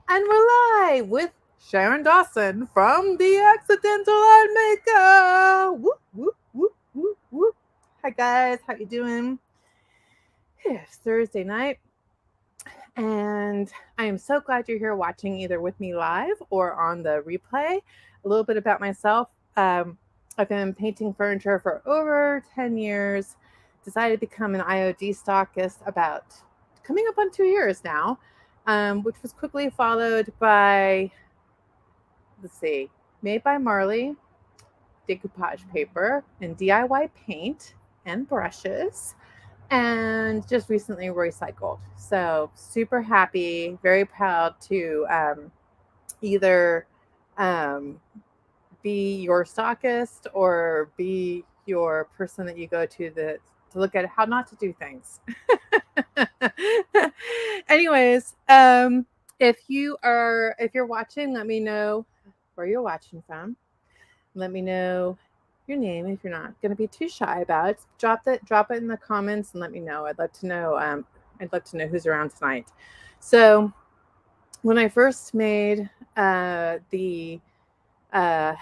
And we're live with Sharon Dawson from The Accidental Art Maker. Whoop, whoop, whoop, whoop, whoop. Hi guys, how you doing? It's Thursday night, and I am so glad you're here watching either with me live or on the replay. A little bit about myself. I've been painting furniture for over 10 years. Decided to become an IOD stockist about coming up on 2 years now, which was quickly followed by, let's see, Made by Marley, decoupage paper, and DIY paint and brushes, and just recently recycled. So super happy, very proud to either um, be your stockist or be your person that you go to look at how not to do things. Anyways, if you're watching, let me know where you're watching from. Let me know your name if you're not going to be too shy about it. Drop it in the comments and let me know. I'd love to know. I'd love to know who's around tonight. So when I first made the uh,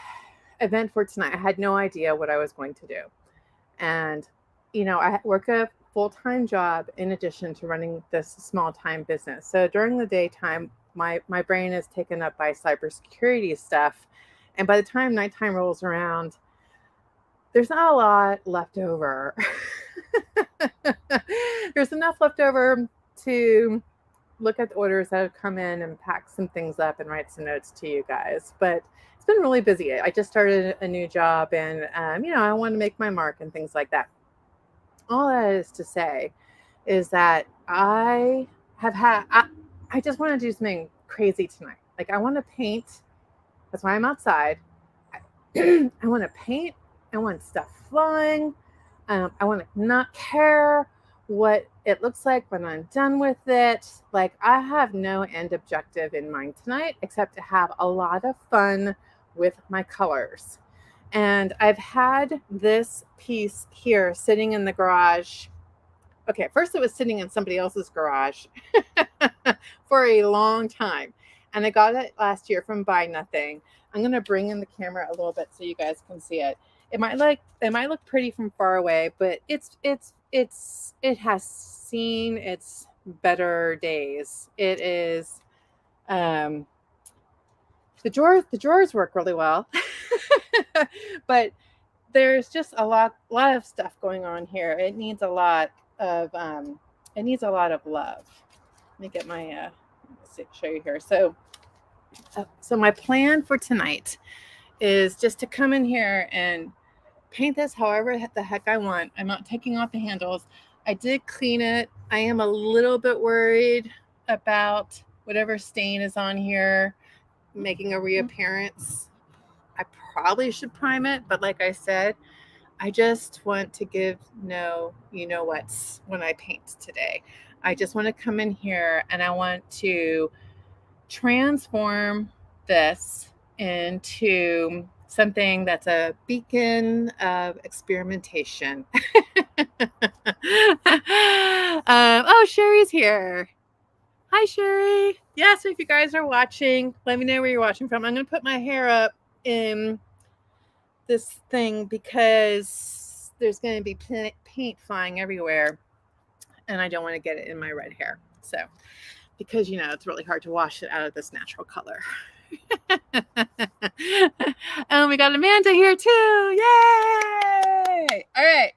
event for tonight, I had no idea what I was going to do, and I work a full-time job in addition to running this small-time business. So during the daytime, my brain is taken up by cybersecurity stuff, and by the time nighttime rolls around, there's not a lot left over. There's enough left over to look at the orders that have come in and pack some things up and write some notes to you guys. But it's been really busy. I just started a new job, and I want to make my mark and things like that. All that is to say is that I just want to do something crazy tonight. Like, I want to paint. That's why I'm outside. I want to paint. I want stuff flying. I want to not care what it looks like when I'm done with it. Like, I have no end objective in mind tonight except to have a lot of fun with my colors. And I've had this piece here sitting in the garage. Okay, first it was sitting in somebody else's garage for a long time. And I got it last year from Buy Nothing. I'm gonna bring in the camera a little bit so you guys can see it. It might look pretty from far away, but it has seen its better days. It is um the drawers work really well. But there's just a lot of stuff going on here. It needs a lot of love. Let me get my show you here. So my plan for tonight is just to come in here and paint this however the heck I want. I'm not taking off the handles. I did clean it. I am a little bit worried about whatever stain is on here making a reappearance. I probably should prime it, but like I said, I just want to give no you know what's when I paint today. I just want to come in here and I want to transform this into something that's a beacon of experimentation. Oh, Sherry's here. Hi, Sherry. Yeah, so if you guys are watching, let me know where you're watching from. I'm going to put my hair up in this thing because there's going to be paint flying everywhere, and I don't want to get it in my red hair. So, because it's really hard to wash it out of this natural color. And we got Amanda here too. Yay! All right.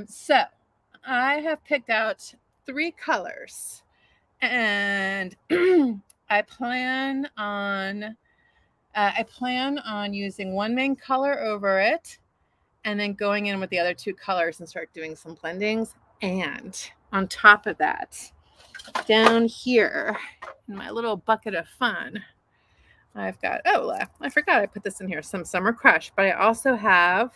So I have picked out 3 colors, and I plan on using one main color over it, and then going in with the other 2 colors and start doing some blendings. And on top of that, down here in my little bucket of fun, I've got, I forgot I put this in here, some Summer Crush, but I also have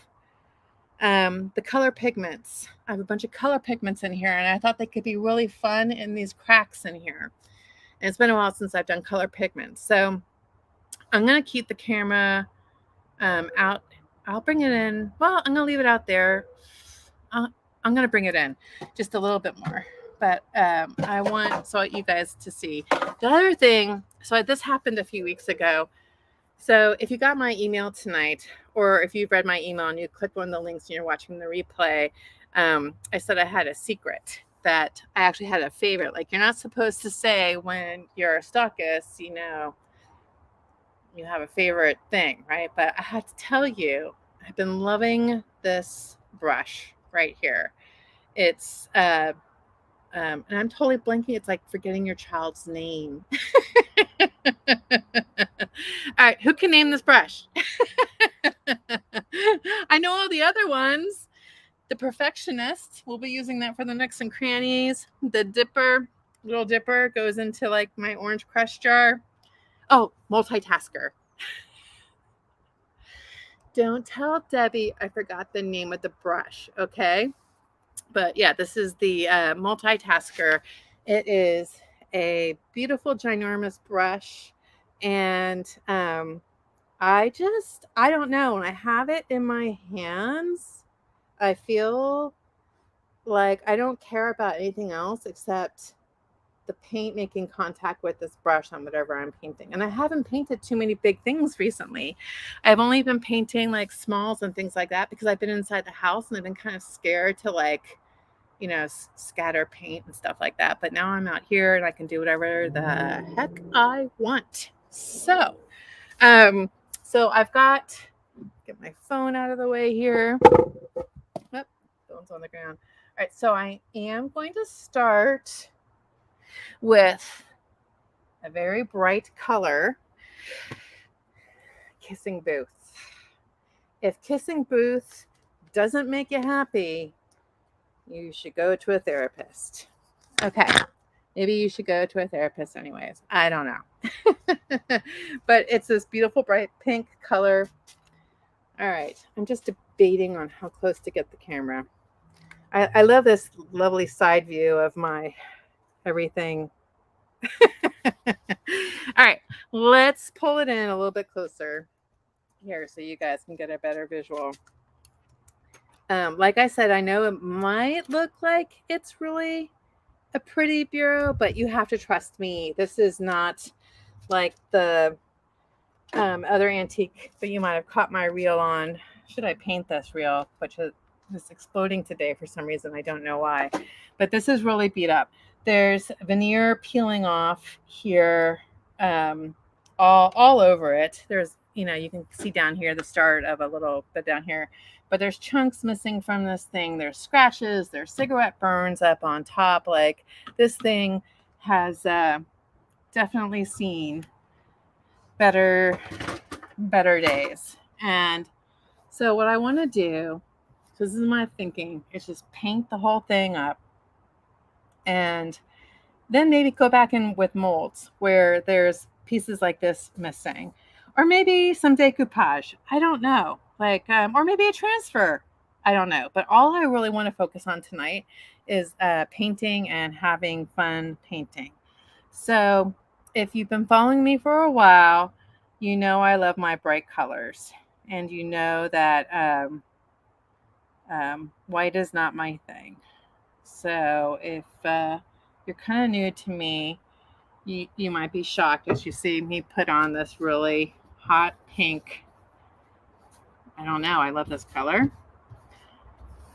the color pigments. I have a bunch of color pigments in here, and I thought they could be really fun in these cracks in here. And it's been a while since I've done color pigments. So I'm going to keep the camera out. I'll bring it in. Well, I'm going to leave it out there. I'm going to bring it in just a little bit more. But I want you guys to see. The other thing So this happened a few weeks ago. So if you got my email tonight, or if you've read my email and you clicked one of the links and you're watching the replay, I said I had a secret, that I actually had a favorite. Like, you're not supposed to say when you're a stockist, you have a favorite thing, right? But I have to tell you, I've been loving this brush right here. It's and I'm totally blanking. It's like forgetting your child's name. All right, who can name this brush? I know all the other ones. The Perfectionist, we'll be using that for the nooks and crannies. The Dipper, Little Dipper, goes into like my orange crush jar. Oh, Multitasker. Don't tell Debbie I forgot the name of the brush, okay? But yeah, this is the Multitasker. It is a beautiful, ginormous brush. And I don't know. When I have it in my hands, I feel like I don't care about anything else except the paint making contact with this brush on whatever I'm painting. And I haven't painted too many big things recently. I've only been painting like smalls and things like that because I've been inside the house and I've been kind of scared to like, scatter paint and stuff like that. But now I'm out here and I can do whatever the heck I want. So I've got, get my phone out of the way here. Oh, phone's on the ground. All right, so I am going to start with a very bright color, Kissing Booth. If Kissing Booth doesn't make you happy, you should go to a therapist. Okay, maybe you should go to a therapist anyways. I don't know. But it's this beautiful bright pink color. All right, I'm just debating on how close to get the camera. I love this lovely side view of my everything. All right, let's pull it in a little bit closer here so you guys can get a better visual. Like I said, I know it might look like it's really a pretty bureau, but you have to trust me. This is not like the other antique that you might have caught my reel on. Should I paint this reel, which is exploding today for some reason? I don't know why, but this is really beat up. There's veneer peeling off here, all over it. There's, you can see down here the start of a little bit down here, but there's chunks missing from this thing. There's scratches, there's cigarette burns up on top. Like, this thing has definitely seen better days. And so what I want to do, this is my thinking, is just paint the whole thing up and then maybe go back in with molds where there's pieces like this missing, or maybe some decoupage. I don't know, like, or maybe a transfer. I don't know. But all I really want to focus on tonight is painting and having fun painting. So if you've been following me for a while, you know I love my bright colors, and you know that white is not my thing. So if you're kind of new to me, you might be shocked as you see me put on this really hot pink. I don't know. I love this color.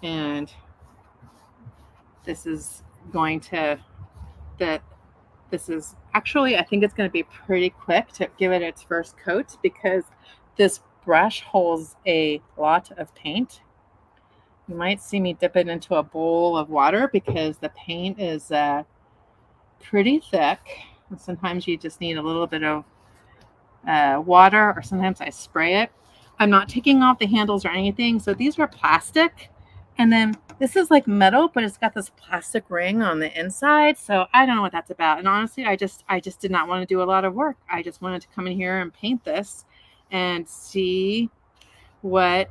And this is going to, this is actually, I think it's going to be pretty quick to give it its first coat because this brush holds a lot of paint. You might see me dip it into a bowl of water because the paint is pretty thick. And sometimes you just need a little bit of water, or sometimes I spray it. I'm not taking off the handles or anything. So these were plastic. And then this is like metal, but it's got this plastic ring on the inside. So I don't know what that's about. And honestly, I just did not want to do a lot of work. I just wanted to come in here and paint this and see what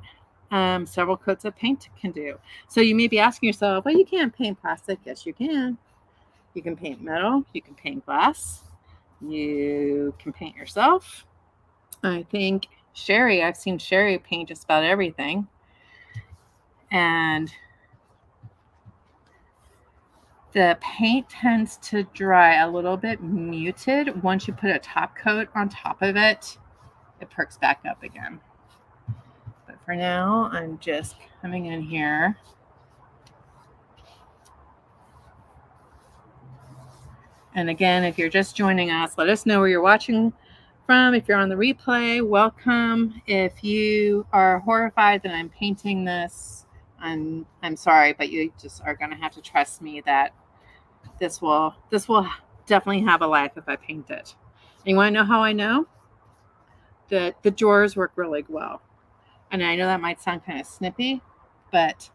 several coats of paint can do. So you may be asking yourself, well, you can't paint plastic. Yes, you can. You can paint metal. You can paint glass. You can paint yourself. I think Sherry, I've seen Sherry paint just about everything. And The paint tends to dry a little bit muted. Once you put a top coat on top of it, it perks back up again. But for now, I'm just coming in here. And again, if you're just joining us, let us know where you're watching from. If you're on the replay, welcome. If you are horrified that I'm painting this, I'm sorry, but you just are going to have to trust me that this will definitely have a life if I paint it. And you want to know how I know? The drawers work really well. And I know that might sound kind of snippy, but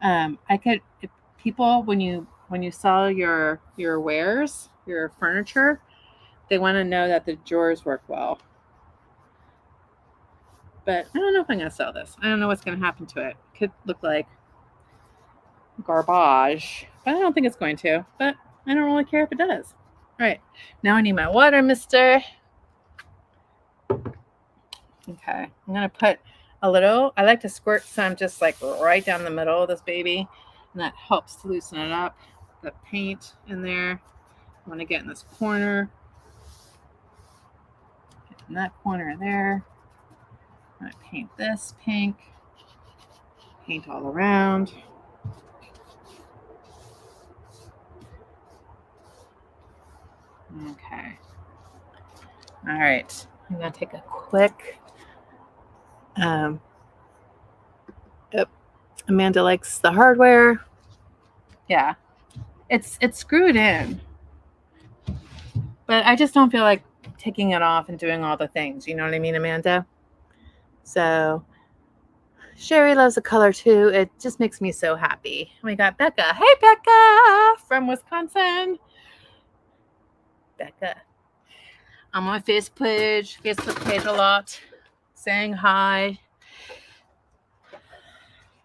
I could, if people, when you sell your wares, your furniture, they want to know that the drawers work well. But I don't know if I'm going to sell this. I don't know what's going to happen to it. It could look like garbage, but I don't think it's going to. But I don't really care if it does. All right, now I need my water, mister. Okay, I'm going to put a little, I like to squirt some just like right down the middle of this baby, and that helps to loosen it up. The paint in there. I want to get in this corner. Get in that corner there. I'm going to paint this pink. Paint all around. Okay. All right. I'm going to take a quick. Amanda likes the hardware. Yeah. It's screwed in. But I just don't feel like taking it off and doing all the things. You know what I mean, Amanda? So Sherry loves the color too. It just makes me so happy. We got Becca. Hey, Becca from Wisconsin. Becca. I'm on Facebook page a lot, saying hi.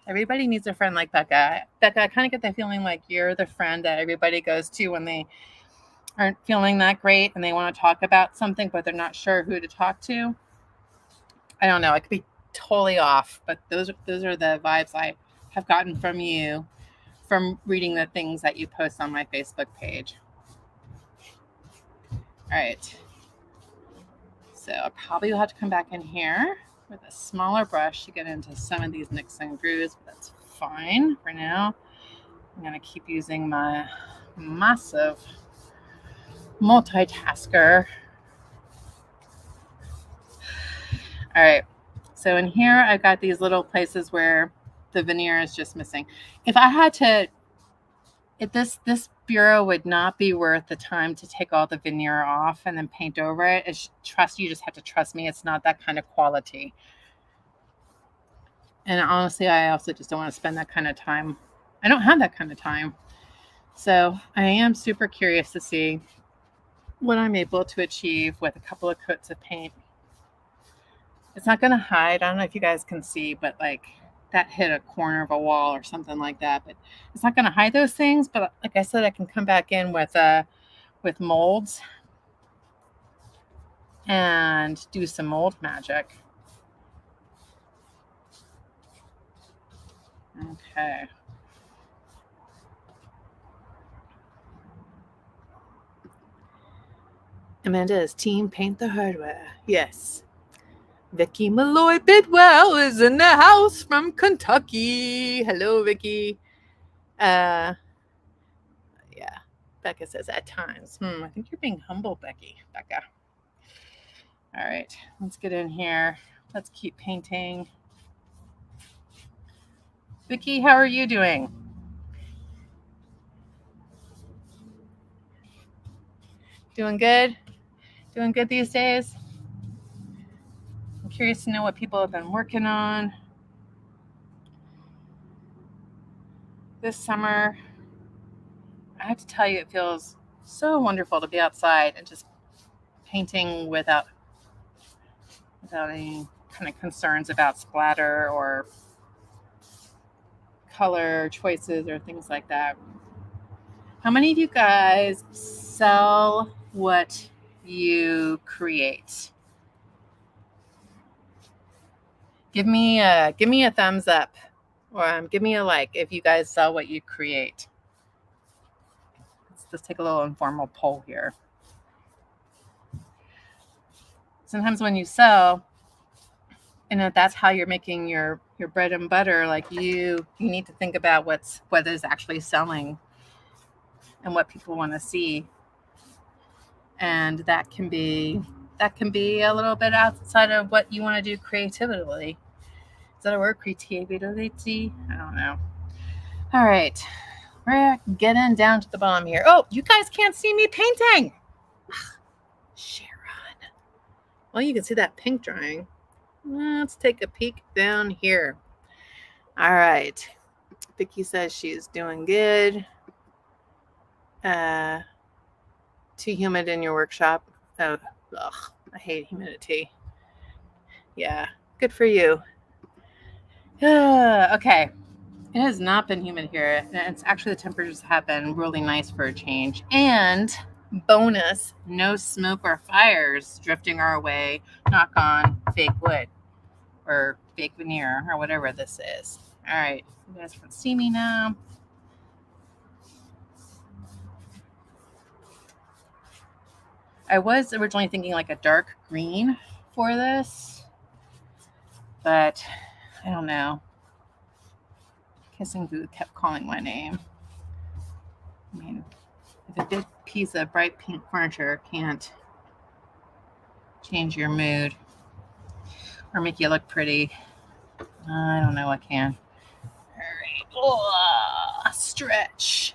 Everybody needs a friend like Becca. Becca, I kind of get the feeling like you're the friend that everybody goes to when they aren't feeling that great and they want to talk about something, but they're not sure who to talk to. I don't know. I could be totally off, but those are the vibes I have gotten from you from reading the things that you post on my Facebook page. All right. So I probably will have to come back in here with a smaller brush to get into some of these nicks and grooves, but that's fine for now. I'm going to keep using my massive multitasker. All right. So in here, I've got these little places where the veneer is just missing. If I had to, if this bureau would not be worth the time to take all the veneer off and then paint over it. You just have to trust me. It's not that kind of quality. And honestly, I also just don't want to spend that kind of time. I don't have that kind of time. So I am super curious to see what I'm able to achieve with a couple of coats of paint. It's not going to hide. I don't know if you guys can see, but like that hit a corner of a wall or something like that. But it's not going to hide those things. But like I said, I can come back in with molds and do some mold magic. Okay. Amanda is team paint the hardware. Yes. Vicky Malloy Bidwell is in the house from Kentucky. Hello, Vicky. Yeah. Becca says at times. I think you're being humble, Becca. All right, let's get in here. Let's keep painting. Vicky, how are you doing? Doing good? Doing good these days? I'm curious to know what people have been working on this summer. I have to tell you, it feels so wonderful to be outside and just painting without any kind of concerns about splatter or color choices or things like that. How many of you guys sell what you create? Give me a thumbs up, or give me a like if you guys sell what you create. let's take a little informal poll here. Sometimes when you sew, and if that's how you're making your bread and butter, like you need to think about what is actually selling and what people want to see. And that can be a little bit outside of what you want to do creatively. Is that a word? Creativity? I don't know. All right. We're getting down to the bottom here. Oh, you guys can't see me painting. Sharon. Well, you can see that pink drying. Let's take a peek down here. All right. Vicki says she's doing good. Too humid in your workshop. Oh, ugh, I hate humidity. Yeah, good for you. Okay. It has not been humid here. It's actually, the temperatures have been really nice for a change. And bonus, no smoke or fires drifting our way. Knock on fake wood or fake veneer or whatever this is. All right. You guys can see me now. I was originally thinking like a dark green for this, but I don't know. Kissing Booth kept calling my name. I mean, if a big piece of bright pink furniture can't change your mood or make you look pretty, I don't know what can. All right. Oh, stretch.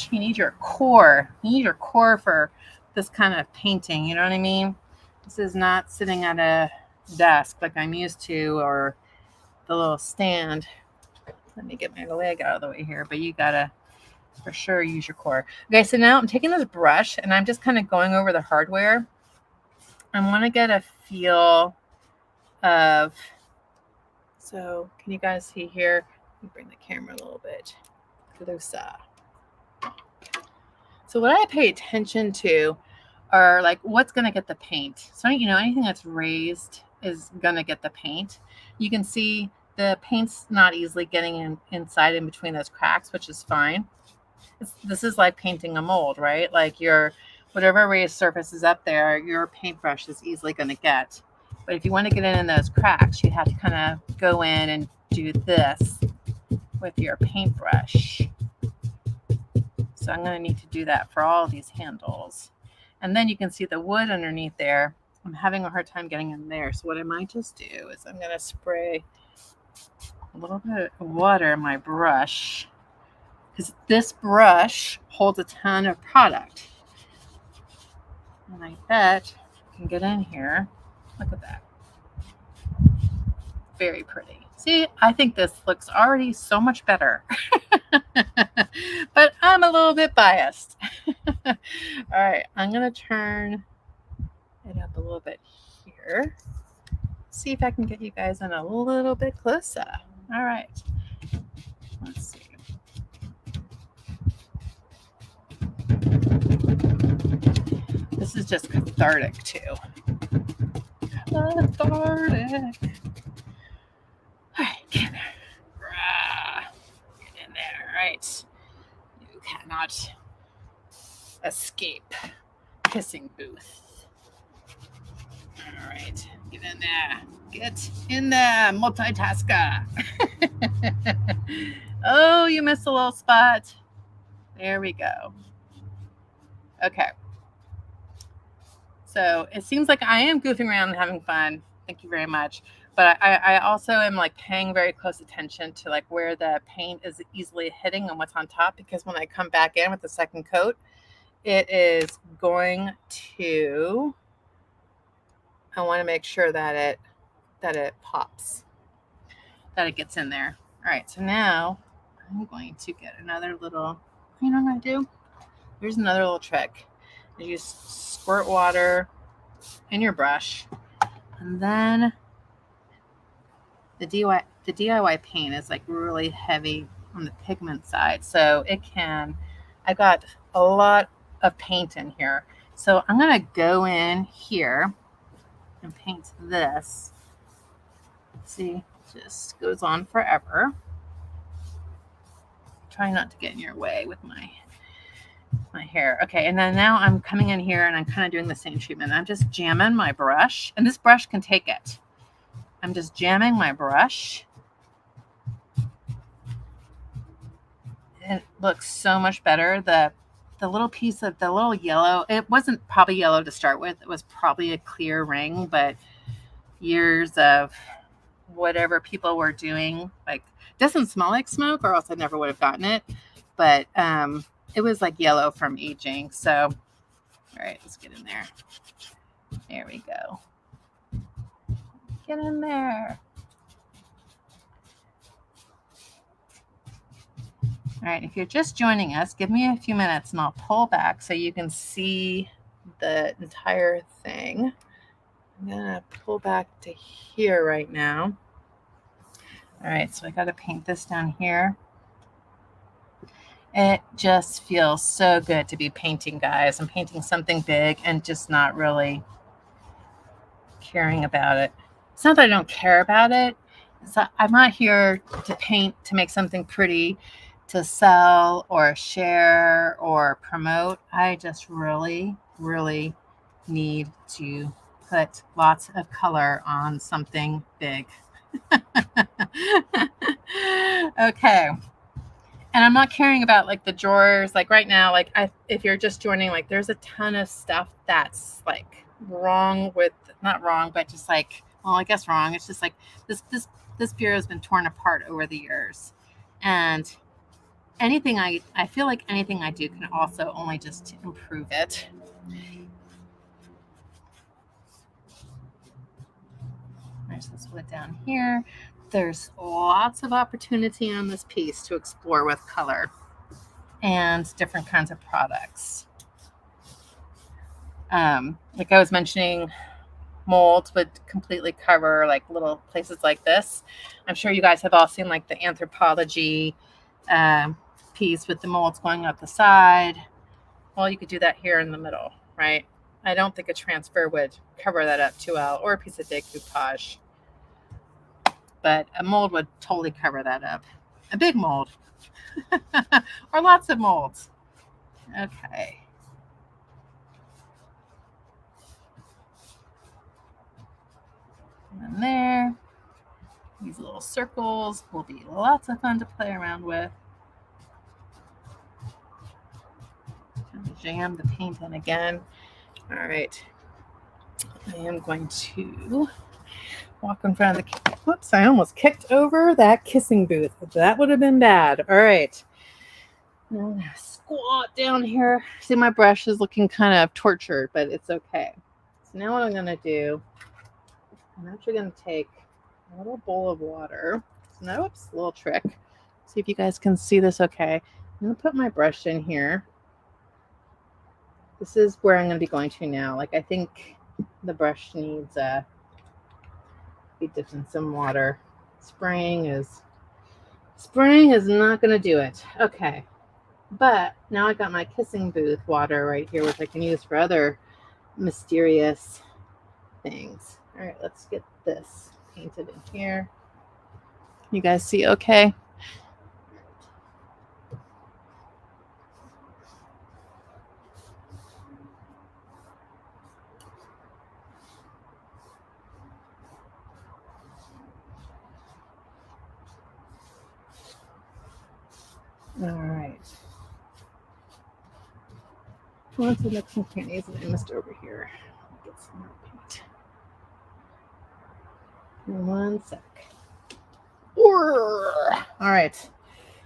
You need your core. You need your core for this kind of painting. You know what I mean? This is not sitting at a desk like I'm used to, or the little stand. Let me get my leg out of the way here, but you gotta for sure use your core. Okay, so now I'm taking this brush and I'm just kind of going over the hardware. I want to get a feel of, so can you guys see here? Let me bring the camera a little bit closer. So what I pay attention to are like what's going to get the paint. So, you know, anything that's raised is going to get the paint. You can see the paint's not easily getting inside in between those cracks, which is fine. This is like painting a mold, right? Like your whatever raised surface is up there, your paintbrush is easily going to get. But if you want to get in those cracks, you have to kind of go in and do this with your paintbrush. So I'm going to need to do that for all these handles. And then you can see the wood underneath there. I'm having a hard time getting in there. So what I might just do is I'm going to spray a little bit of water in my brush, because this brush holds a ton of product. And I bet I can get in here. Look at that. Very pretty. See, I think this looks already so much better. But I'm a little bit biased. All right, I'm going to turn it up a little bit here. See if I can get you guys in a little bit closer. All right. Let's see. This is just cathartic too. Cathartic. All right, get in there. Get in there. All right. You cannot escape Kissing Booth. All right. Get in there. Get in there, multitasker. Oh, you missed a little spot. There we go. Okay. So it seems like I am goofing around and having fun. Thank you very much. But I also am like paying very close attention to like where the paint is easily hitting and what's on top, because when I come back in with the second coat, it is going to, I want to make sure that it pops, that it gets in there. All right, so now I'm going to get another little, you know what I'm going to do? Here's another little trick. You just squirt water in your brush, and then the DIY paint is like really heavy on the pigment side, so it can, I've got a lot of paint in here. So I'm going to go in here and paint this. See, just goes on forever. trying not to get in your way with my hair. Okay, and then now I'm coming in here and I'm kind of doing the same treatment. I'm just jamming my brush, and this brush can take it. I'm just jamming my brush. It looks so much better. The little piece of the little yellow, it wasn't probably yellow to start with. It was probably a clear ring, but years of whatever people were doing, like, doesn't smell like smoke or else I never would have gotten it. But it was like yellow from aging. So, all right, let's get in there. There we go. Get in there. All right, if you're just joining us, give me a few minutes and I'll pull back so you can see the entire thing. I'm going to pull back to here right now. All right, so I got to paint this down here. It just feels so good to be painting, guys. I'm painting something big and just not really caring about it. It's not that I don't care about it. I'm not here to paint to make something pretty, to sell or share or promote. I just really, really need to put lots of color on something big. Okay. And I'm not caring about like the drawers. Like right now, like if you're just joining, like there's a ton of stuff that's like wrong with, not wrong, but just like, well, I guess wrong. It's just like this bureau has been torn apart over the years. And anything I feel like anything I do can also only just improve it. There's this wood down here. There's lots of opportunity on this piece to explore with color and different kinds of products. Like I was mentioning, molds would completely cover like little places like this. I'm sure you guys have all seen like the Anthropologie piece with the molds going up the side. Well, you could do that here in the middle, right? I don't think a transfer would cover that up too well, or a piece of decoupage. But a mold would totally cover that up. A big mold. Or lots of molds. Okay. And then there. These little circles will be lots of fun to play around with. Jam the paint in again. All right. I am going to walk in front of the, whoops, I almost kicked over that kissing booth. That would have been bad. All right. I'm going to squat down here. See, my brush is looking kind of tortured, but it's okay. So now what I'm going to do, I'm actually going to take a little bowl of water. So, oops, a little trick. See if you guys can see this okay. I'm going to put my brush in here. This is where I'm going to be going to now. Like, I think the brush needs be dipped in some water. Spraying is not going to do it. Okay. But now I got my kissing booth water right here, which I can use for other mysterious things. All right, let's get this painted in here. You guys see okay? All right. What's the next panties that I missed over here? Get some more paint. In 1 sec. All right.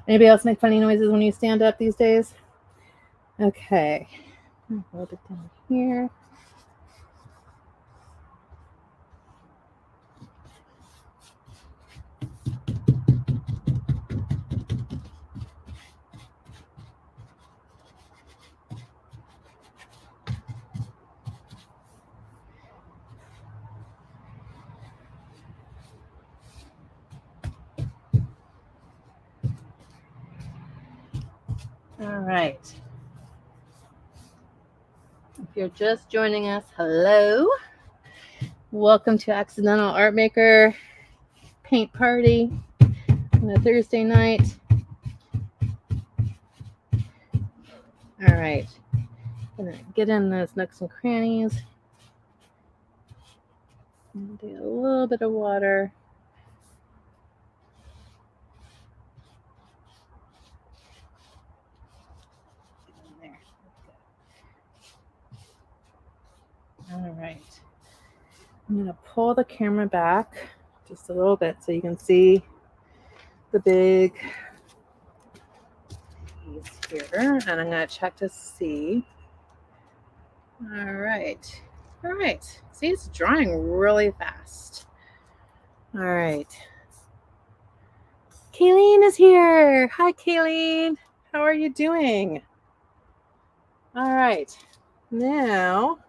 Anybody else make funny noises when you stand up these days? Okay. Hold it down here. All right. If you're just joining us, hello. Welcome to Accidental Art Maker Paint Party on a Thursday night. All right. Gonna get in those nooks and crannies. Do a little bit of water. There. All right. I'm gonna pull the camera back just a little bit so you can see the big piece here, and I'm gonna check to see. All right. All right. See, it's drying really fast. All right. Kayleen is here. Hi, Kayleen. How are you doing? All right. Now,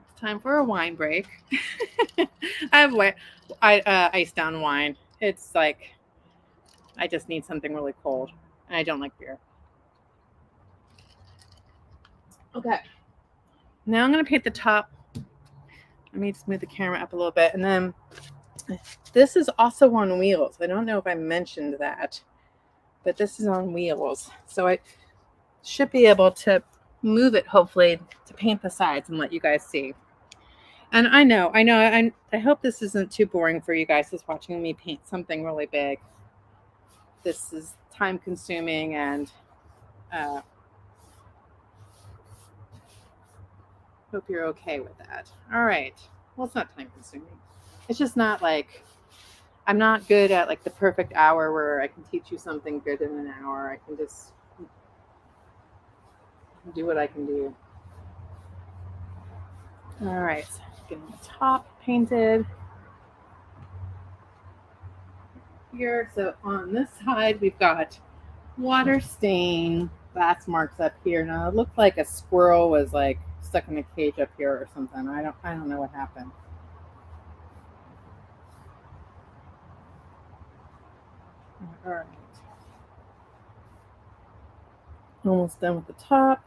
it's time for a wine break. I have ice down wine. It's like, I just need something really cold. And I don't like beer. Okay. Now I'm going to paint the top. Let me just move the camera up a little bit. And then this is also on wheels. I don't know if I mentioned that, but this is on wheels. So I should be able to move it, hopefully, to paint the sides and let you guys see. And I hope this isn't too boring for you guys just watching me paint something really big. This is time consuming and hope you're okay with that. All right. Well, it's not time consuming. It's just not like, I'm not good at like the perfect hour where I can teach you something good in an hour. I can just do what I can do. All right. So getting the top painted here. So on this side, we've got water stain glass marks up here. Now it looked like a squirrel was like stuck in a cage up here or something. I don't know what happened. All right. Almost done with the top.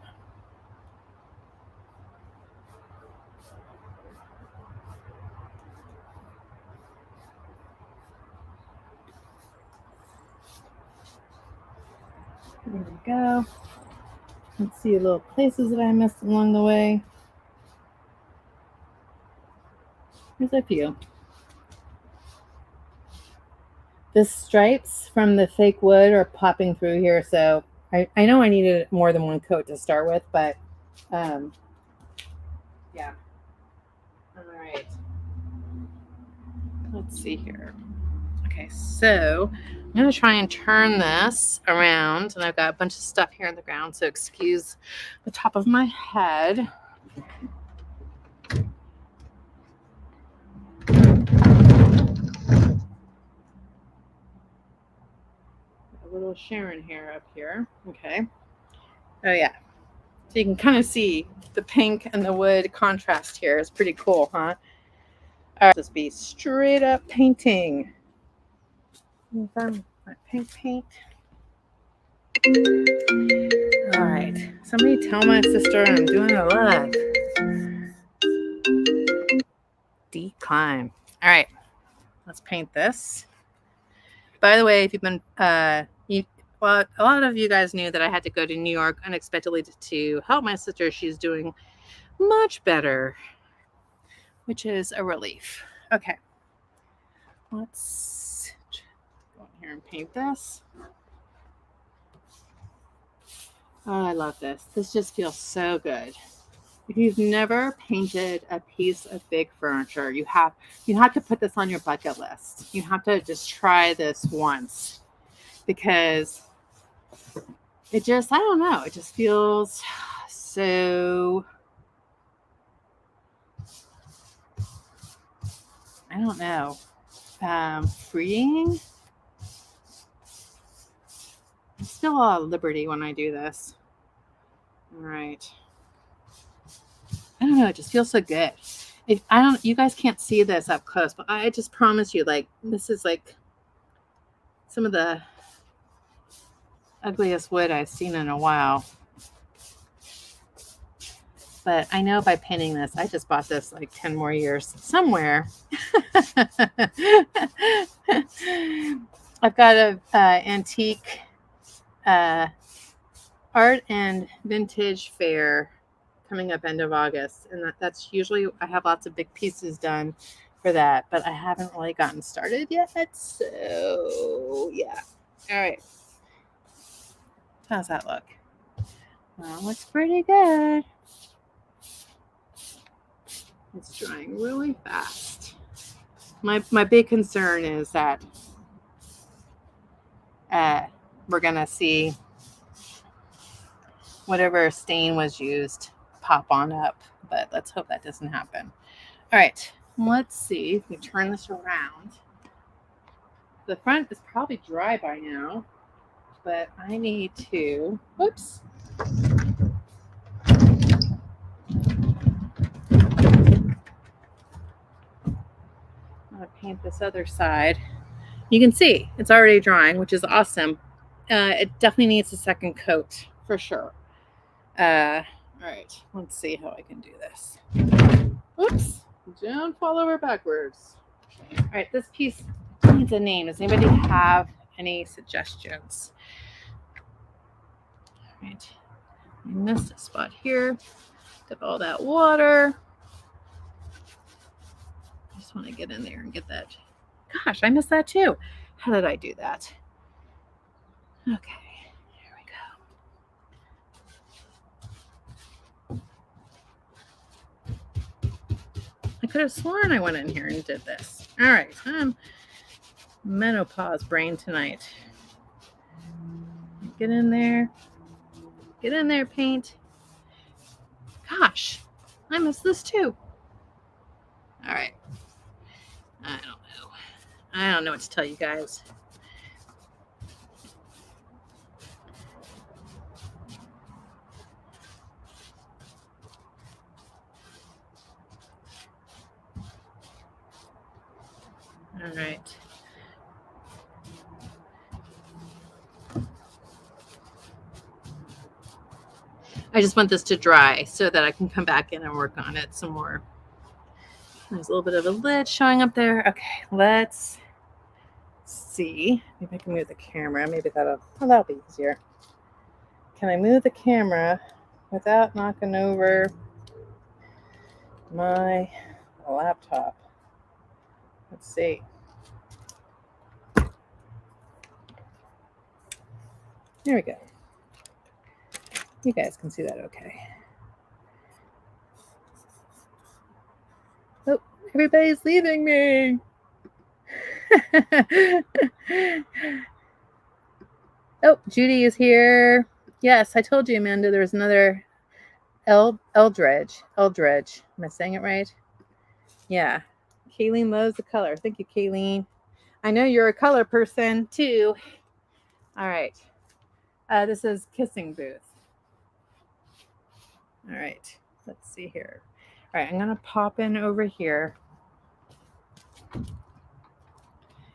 There we go. Let's see little places that I missed along the way. There's a few. The stripes from the fake wood are popping through here, so I know I needed more than one coat to start with, but yeah. All right. Let's see here. Okay, so I'm going to try and turn this around, and I've got a bunch of stuff here on the ground, so excuse the top of my head. A little Sharon hair up here. Okay. Oh, yeah. So you can kind of see the pink and the wood contrast here. It's pretty cool, huh? All right, let's be straight up painting. My pink paint. All right. Somebody tell my sister I'm doing a live. Decline. All right. Let's paint this. By the way, if you've been, well, a lot of you guys knew that I had to go to New York unexpectedly to help my sister. She's doing much better, which is a relief. Okay. Let's go in here and paint this. Oh, I love this. This just feels so good. If you've never painted a piece of big furniture, you have to put this on your bucket list. You have to just try this once, because it just, I don't know, it just feels so, I don't know, freeing. I feel a lot of liberty when I do this. All right. I don't know, it just feels so good. You guys can't see this up close, but I just promise you, like, this is like some of the ugliest wood I've seen in a while. But I know by painting this, I just bought this like 10 more years somewhere. I've got a antique art and vintage fair coming up end of August, and that's usually I have lots of big pieces done for that, but I haven't really gotten started yet. So yeah. All right. How's that look? Well, looks pretty good. It's drying really fast. My big concern is that we're gonna see whatever stain was used pop on up, but let's hope that doesn't happen. All right, let's see if we turn this around. The front is probably dry by now, but I need to, whoops. I'm gonna paint this other side. You can see it's already drying, which is awesome. It definitely needs a second coat for sure. All right, let's see how I can do this. Oops, don't fall over backwards. All right, this piece needs a name. Does anybody have any suggestions? All right, I missed a spot here. Took all that water. I just want to get in there and get that. Gosh, I missed that too. How did I do that? Okay, here we go. I could have sworn I went in here and did this. All right, menopause brain tonight. Get in there. Get in there, paint. Gosh, I missed this too. All right. I don't know. I don't know what to tell you guys. All right. I just want this to dry so that I can come back in and work on it some more. There's a little bit of a lid showing up there. Okay, let's see. Maybe I can move the camera. Maybe that'll be easier. Can I move the camera without knocking over my laptop? Let's see. There we go. You guys can see that okay. Oh, everybody's leaving me. Oh, Judy is here. Yes, I told you, Amanda, there was another Eldredge. Am I saying it right? Yeah. Kayleen loves the color. Thank you, Kayleen. I know you're a color person too. All right. This is Kissing Booth. All right. Let's see here. All right. I'm going to pop in over here.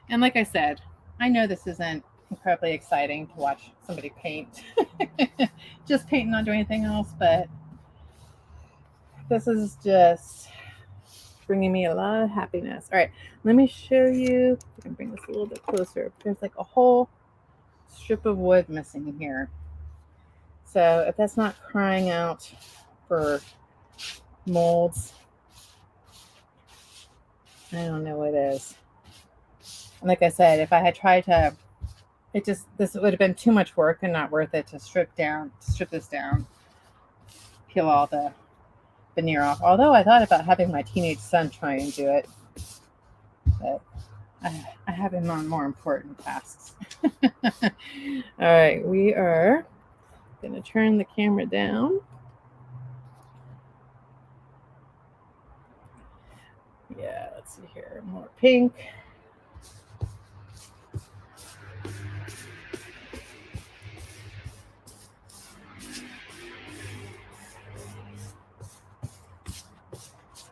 And like I said, I know this isn't incredibly exciting to watch somebody paint. Just paint, not do anything else, but this is just bringing me a lot of happiness. All right, let me show you. I can bring this a little bit closer. There's like a whole strip of wood missing here. So if that's not crying out for molds, I don't know what is. And like I said, if I had tried to, this would have been too much work and not worth it to strip this down, peel all the veneer off. Although I thought about having my teenage son try and do it, but I have him on more important tasks. All right, we are going to turn the camera down. Yeah, let's see here. More pink.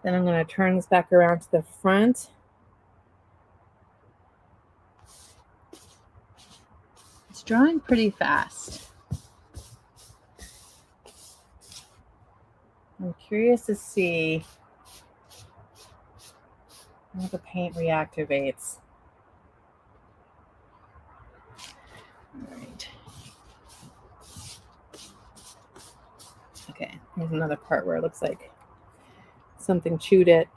Then I'm going to turn this back around to the front. It's drying pretty fast. I'm curious to see how the paint reactivates. All right. There's another part where it looks like something chewed it.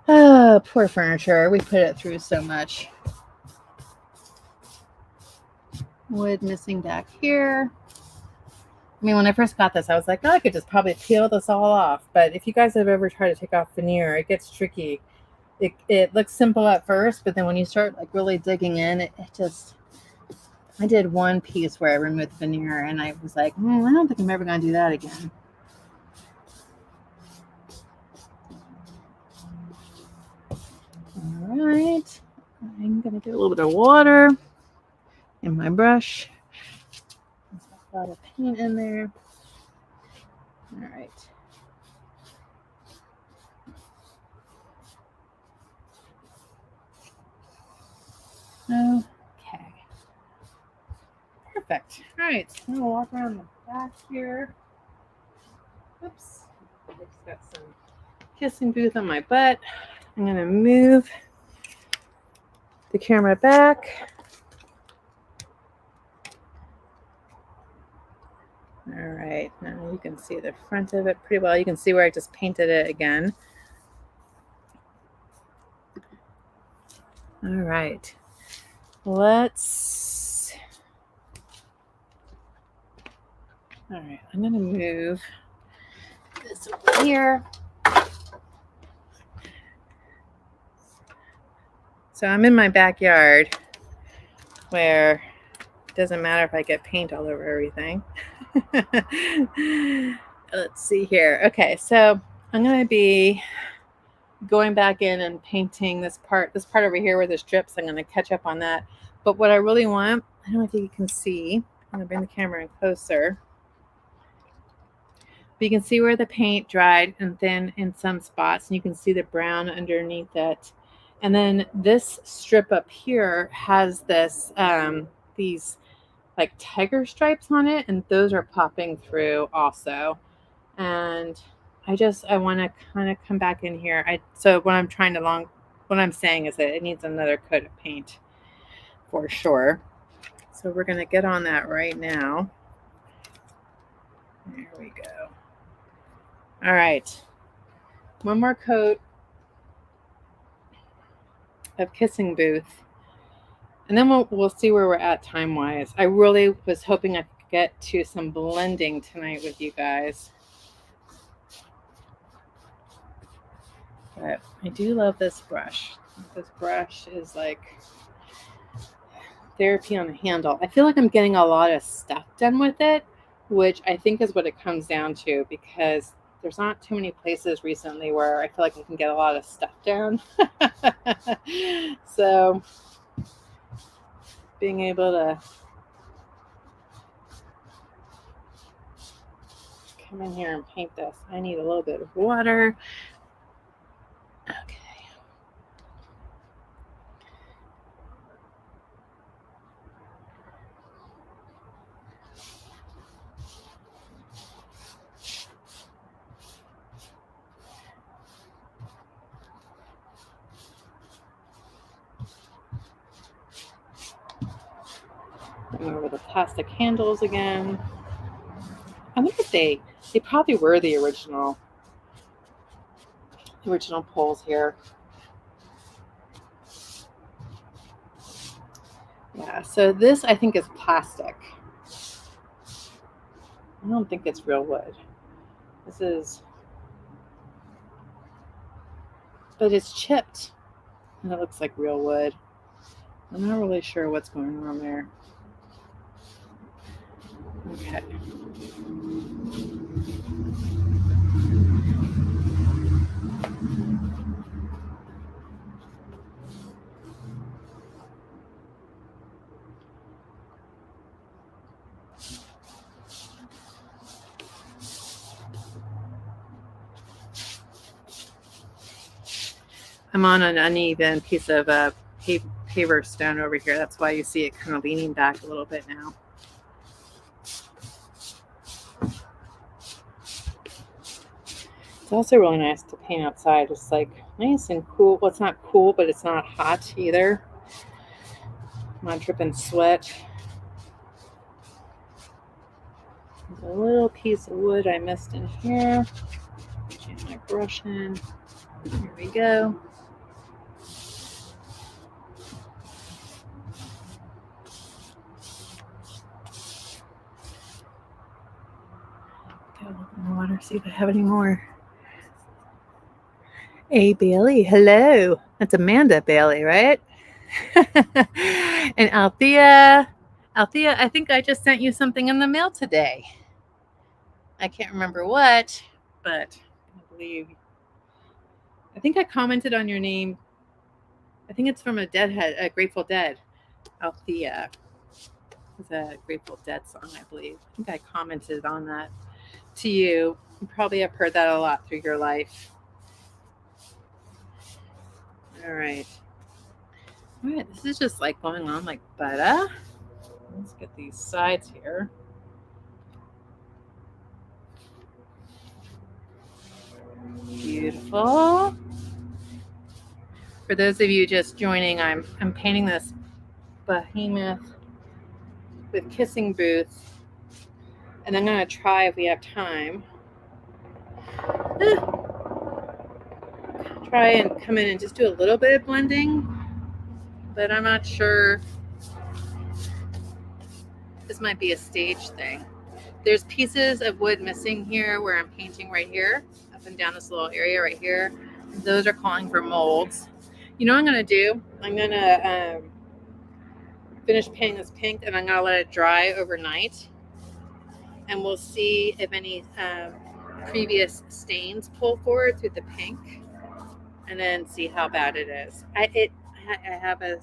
Oh, poor furniture. We put it through so much. Wood missing back here. I mean, when I first got this, I was like, oh, I could just probably peel this all off. But if you guys have ever tried to take off veneer, it gets tricky. It looks simple at first, but then when you start like really digging in, it just... I did one piece where I removed the veneer, and I was like, I don't think I'm ever going to do that again. All right. I'm going to get a little bit of water in my brush. There's a lot of paint in there. All right. Okay. Perfect. All right. I'm going to walk around the back here. Oops. I just got some kissing booth on my butt. I'm going to move the camera back. All right, now you can see the front of it pretty well. You can see where I just painted it again. All right, all right, I'm gonna move this over here. So I'm in my backyard where it doesn't matter if I get paint all over everything. Let's see here. Okay, so I'm going to be going back in and painting this part over here where there's strips. I'm going to catch up on that. But what I really want, I don't know if you can see, I'm going to bring the camera in closer. But you can see where the paint dried and thin in some spots, and you can see the brown underneath it. And then this strip up here has this these like tiger stripes on it, and those are popping through also. And I want to kind of come back in here. So what I'm saying is that it needs another coat of paint for sure. So we're going to get on that right now. There we go. All right. One more coat of Kissing Booth. And then we'll see where we're at time-wise. I really was hoping I could get to some blending tonight with you guys. But I do love this brush. This brush is like therapy on a handle. I feel like I'm getting a lot of stuff done with it, which I think is what it comes down to, because there's not too many places recently where I feel like I can get a lot of stuff done. So being able to come in here and paint this. I need a little bit of water. Okay. Over the plastic handles again. I wonder if they probably were the original poles here. Yeah, so this I think is plastic. I don't think it's real wood. This is, but it's chipped and it looks like real wood. I'm not really sure what's going on there. Okay. I'm on an uneven piece of paver stone over here. That's why you see it kind of leaning back a little bit now. It's also really nice to paint outside. It's like nice and cool. Well, it's not cool, but it's not hot either. I'm not dripping sweat. a little piece of wood I missed in here. Jam my brush in. Here we go. Got a little more water, see if I have any more. Hey, Bailey. Hello. That's Amanda Bailey, right? And Althea, I think I just sent you something in the mail today. I can't remember what, but I think I commented on your name. I think it's from a Grateful Dead. Althea. It's a Grateful Dead song, I believe. I think I commented on that to you. You probably have heard that a lot through your life. All right. All right, this is just like going on like butter. Let's get these sides here. Beautiful. For those of you just joining, I'm painting this behemoth with Kissing Booth, and I'm going to try, if we have time, try and come in and just do a little bit of blending, but I'm not sure. This might be a stage thing. There's pieces of wood missing here where I'm painting right here, up and down this little area right here. Those are calling for molds. You know what I'm going to do? I'm going to finish painting this pink, and I'm going to let it dry overnight. And we'll see if any previous stains pull forward through the pink, and then see how bad it is. I have a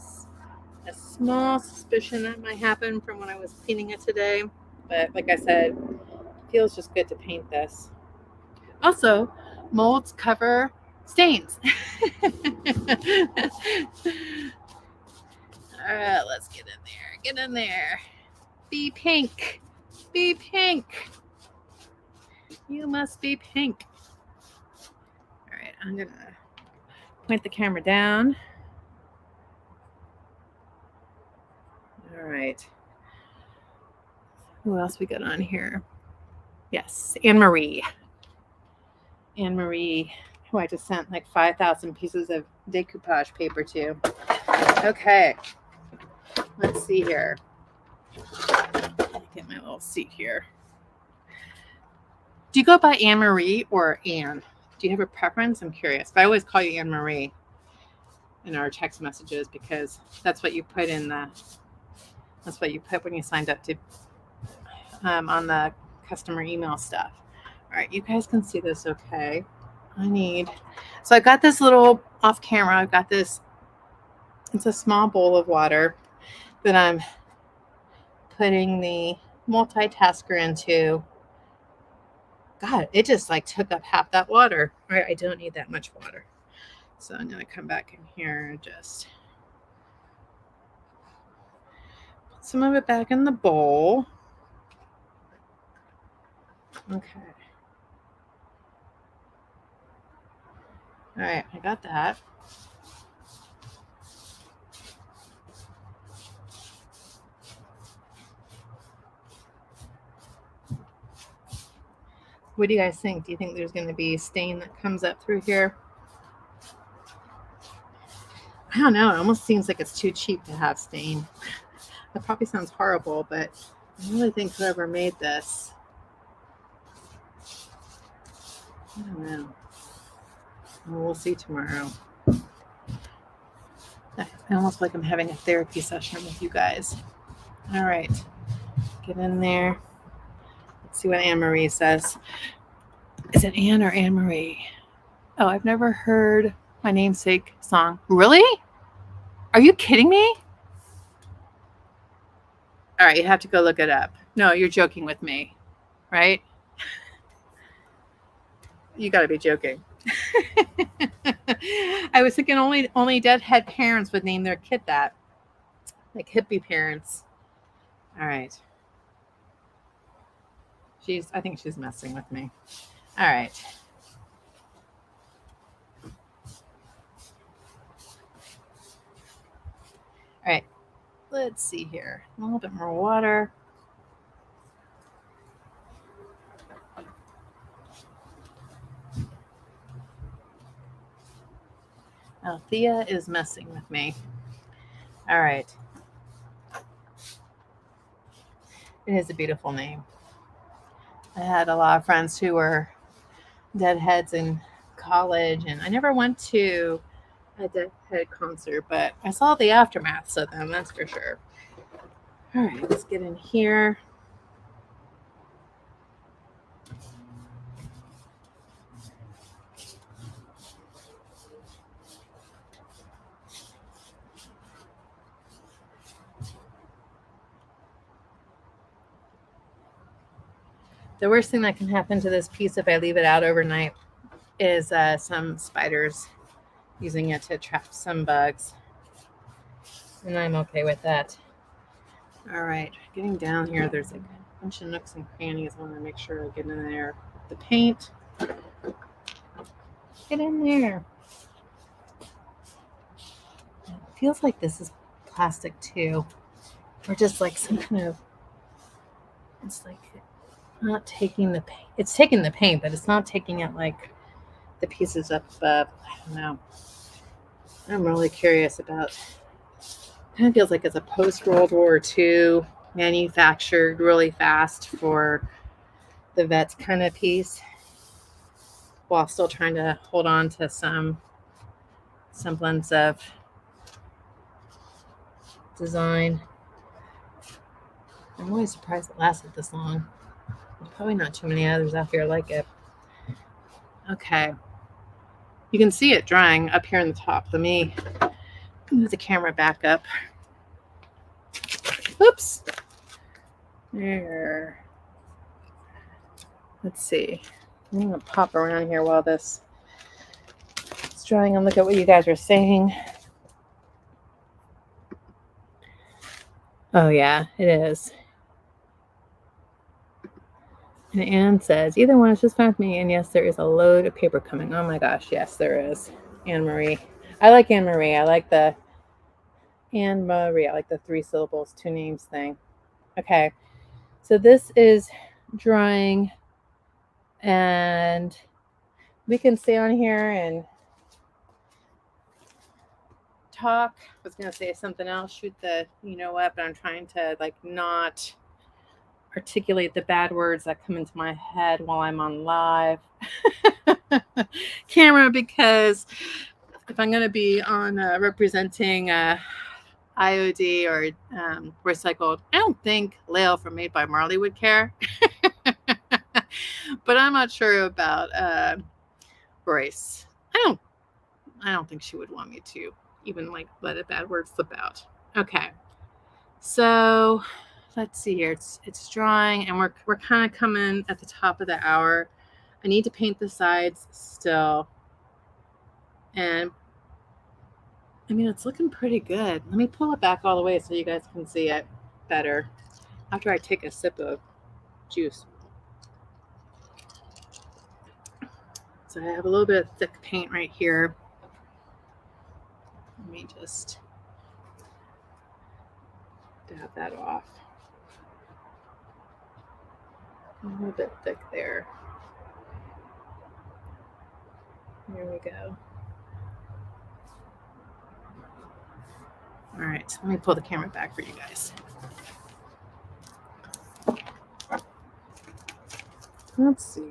small suspicion that might happen from when I was painting it today. But like I said, it feels just good to paint this. Also, molds cover stains. All right, let's get in there. Get in there. Be pink. Be pink. You must be pink. All right, I'm going to point the camera down. All right. Who else we got on here? Yes, Anne Marie. Anne Marie, who I just sent like 5,000 pieces of decoupage paper to. Okay, let's see here. Get my little seat here. Do you go by Anne Marie or Anne? Do you have a preference? I'm curious. But I always call you Anne Marie in our text messages because that's what you put in that's what you put when you signed up to on the customer email stuff. All right, you guys can see this okay. So I got this little off camera. I've got this, it's a small bowl of water that I'm putting the multitasker into. God, it just like took up half that water. All right, I don't need that much water. So I'm going to come back in here and just put some of it back in the bowl. Okay. All right, I got that. What do you guys think? Do you think there's going to be stain that comes up through here? I don't know. It almost seems like it's too cheap to have stain. That probably sounds horrible, but I really think whoever made this, I don't know. Well, we'll see tomorrow. I almost feel like I'm having a therapy session with you guys. All right. Get in there. Let's see what Anne Marie says. Is it Anne or Anne Marie? Oh, I've never heard my namesake song. Really? Are you kidding me? All right, you have to go look it up. No, you're joking with me, right? You got to be joking. I was thinking only deadhead parents would name their kid that, like hippie parents. All right. I think she's messing with me. All right. All right. Let's see here. A little bit more water. Althea is messing with me. All right. It is a beautiful name. I had a lot of friends who were Deadheads in college, and I never went to a Deadhead concert, but I saw the aftermaths of them, that's for sure. All right, let's get in here. The worst thing that can happen to this piece if I leave it out overnight is some spiders using it to trap some bugs. And I'm okay with that. All right, getting down here, there's like a bunch of nooks and crannies. I want to make sure I get in there. The paint. Get in there. It feels like this is plastic too. Or just like some kind of, it's like not taking the paint. It's taking the paint, but it's not taking it like the pieces up above. I don't know. I'm really curious about, kind of feels like it's a post World War II manufactured really fast for the vets kind of piece, while still trying to hold on to some semblance of design. I'm always surprised it lasted this long. There's probably not too many others out here like it. Okay. You can see it drying up here in the top. Let me move the camera back up. Oops. There. Let's see. I'm going to pop around here while this is drying and look at what you guys are saying. Oh, yeah, it is. And Anne says, either one is just fine with me. And yes, there is a load of paper coming. Oh my gosh, yes, there is. Anne Marie. I like Anne Marie. I like the Anne Marie. I like the 3 syllables, 2 names thing. Okay. So this is drying. And we can stay on here and talk. I was going to say something else. Shoot the, you know what, but I'm trying to like not articulate the bad words that come into my head while I'm on live camera, because if I'm going to be on representing IOD or recycled, I don't think Lael from Made by Marley would care. But I'm not sure about Royce. I don't think she would want me to even like let a bad word slip out. Okay, so let's see here. It's drying, and we're kind of coming at the top of the hour. I need to paint the sides still, and I mean it's looking pretty good. Let me pull it back all the way so you guys can see it better after I take a sip of juice. So I have a little bit of thick paint right here. Let me just dab that off. A little bit thick there. There we go. All right, let me pull the camera back for you guys. Let's see.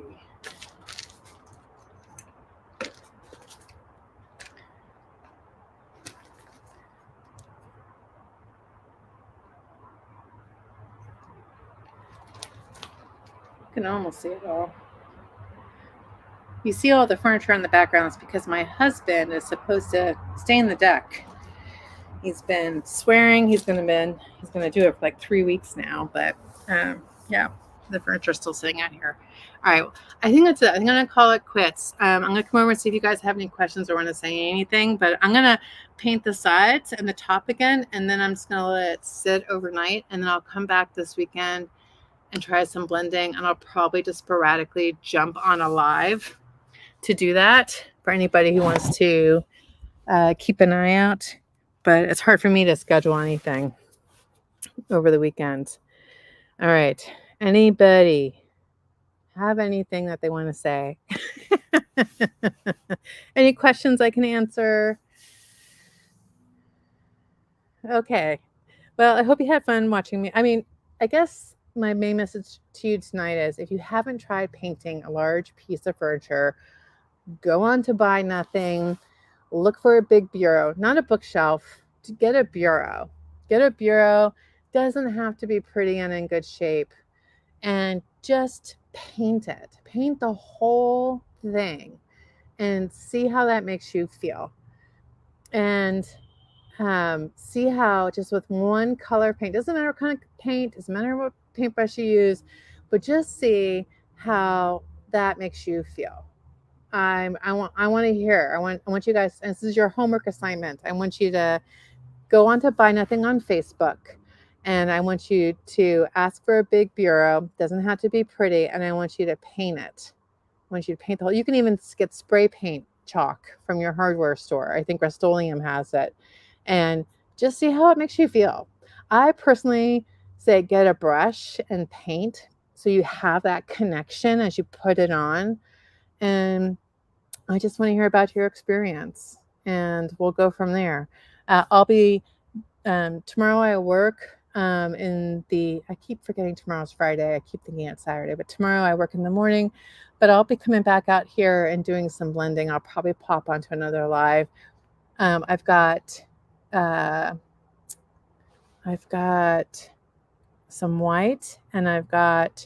You can almost see it all. You see all the furniture in the background. It's because my husband is supposed to stay in the deck. He's been swearing he's gonna do it for like 3 weeks now, but yeah, the furniture's still sitting out here. All right, I think that's it. I'm gonna call it quits. I'm gonna come over and see if you guys have any questions or want to say anything, but I'm gonna paint the sides and the top again, and then I'm just gonna let it sit overnight, and then I'll come back this weekend and try some blending, and I'll probably just sporadically jump on a live to do that for anybody who wants to keep an eye out. But it's hard for me to schedule anything over the weekend. All right. Anybody have anything that they want to say? Any questions I can answer? Okay. Well, I hope you had fun watching me. I mean, I guess my main message to you tonight is if you haven't tried painting a large piece of furniture, go on to Buy Nothing, look for a big bureau, not a bookshelf, to get a bureau. Get a bureau, doesn't have to be pretty and in good shape, and just paint it. Paint the whole thing and see how that makes you feel. And see how just with one color paint, doesn't matter what kind of paint, doesn't matter what paintbrush you use, but just see how that makes you feel. I want to hear. I want you guys. And this is your homework assignment. I want you to go on to Buy Nothing on Facebook, and I want you to ask for a big bureau. Doesn't have to be pretty, and I want you to paint it. I want you to paint the whole. You can even get spray paint chalk from your hardware store. I think Rust-Oleum has it, and just see how it makes you feel. I personally say get a brush and paint so you have that connection as you put it on, and I just want to hear about your experience, and we'll go from there. I'll be tomorrow. I work in the. I keep forgetting tomorrow's Friday. I keep thinking it's Saturday, but tomorrow I work in the morning. But I'll be coming back out here and doing some blending. I'll probably pop onto another live. I've got I've got some white, and I've got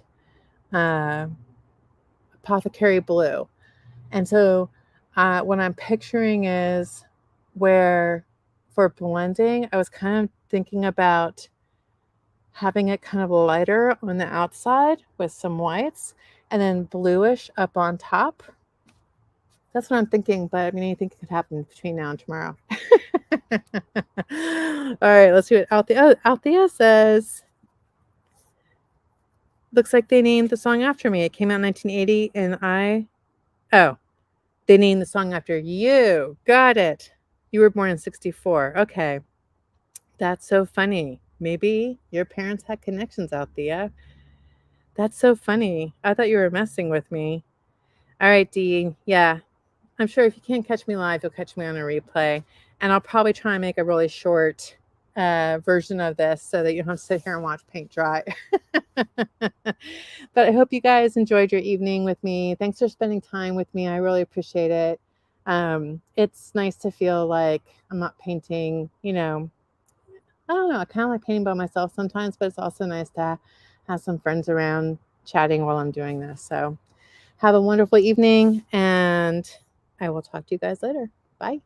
uh, apothecary blue. And so what I'm picturing is where for blending, I was kind of thinking about having it kind of lighter on the outside with some whites and then bluish up on top. That's what I'm thinking, but I mean, anything could happen between now and tomorrow. All right, let's do it. Althea says, looks like they named the song after me. It came out in 1980, and they named the song after you. Got it. You were born in 64. Okay. That's so funny. Maybe your parents had connections out there. That's so funny. I thought you were messing with me. All right, Dee. Yeah. I'm sure if you can't catch me live, you'll catch me on a replay. And I'll probably try and make a really short version of this so that you don't have to sit here and watch paint dry. But I hope you guys enjoyed your evening with me. Thanks for spending time with me. I really appreciate it. It's nice to feel like I'm not painting, I don't know, I kind of like painting by myself sometimes, but it's also nice to have some friends around chatting while I'm doing this. So have a wonderful evening, and I will talk to you guys later. Bye.